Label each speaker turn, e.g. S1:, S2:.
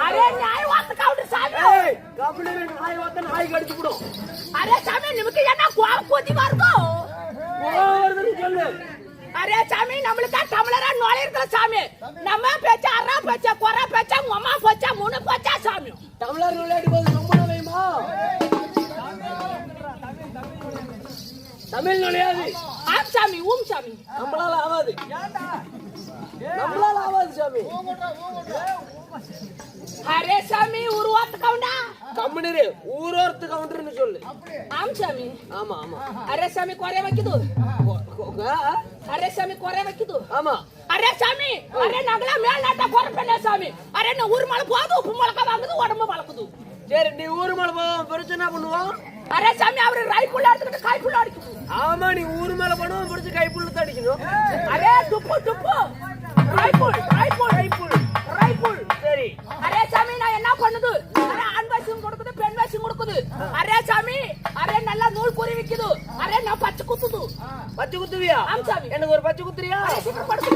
S1: Array நாய் வாத்து counter சாமி
S2: கம்பெனி நாய் வாத்த நாய் கடிச்சு போடும்.
S1: அரே சாமி நிமக்கு என்ன கோவம் கொதி வருதோ
S2: வருதுன்னு சொல்லு.
S1: அரே சாமி நம்மளுக்கு தமிழரா நோயிரத்துல சாமி நம்ம பேச்ச அரா பேச்ச கொரா பேச்ச உம்மா பேச்ச மூணு பேச்ச சாமி
S2: தமிழர் விளையாடி போது ரொம்ப நோயுமா? தமிழ் நோயாது.
S1: ஆம் சாமி சாமி
S2: நம்மளால ஆகாது. நம்மளால ஆகாது சாமி.
S1: அரே சாமி உருவாத்து கவுண்டா
S2: கம்பெனி ஊரோர்த்து கவுண்டர்னு சொல்லு.
S1: ஆம் சாமி.
S2: ஆமா ஆமா.
S1: அரே சாமி கொரே வைக்குது. அரே சாமி கொரே வைக்குது.
S2: ஆமா.
S1: அரே சாமி அரே நகலா மேல் நாட்டா கொர பண்ணே சாமி. அரே நான் ஊர் மேல போது உப்பு மிளகா வாங்குது உடம்பு வளக்குது.
S2: சரி நீ ஊர் மேல பிரச்சனை பண்ணுவோம்.
S1: அரே சாமி அவரு ரைப்புள்ள எடுத்துக்கிட்டு கைப்புள்ள அடிக்குது.
S2: ஆமா நீ ஊர் மேல பண்ணுவோம் பிடிச்சு கைப்புள்ள தடிக்கணும்.
S1: அரே துப்பு துப்பு ரைப்புள் ரைப்புள் ரைப்புள் ரைப்புள்.
S2: சரி.
S1: அரே சாமி நான் என்ன பண்ணுது? அரே ஆண் வேஷம் கொடுக்குது பெண் வேஷம் கொடுக்குது. அரே சாமி அரே நல்லா நூல் குறி விக்குது. அரே நான் பச்சை குத்துது.
S2: பச்சை குத்துவியா?
S1: ஆம் சாமி.
S2: எனக்கு ஒரு பச்சை குத்துறியா?
S1: சீக்கிரம் படுத்து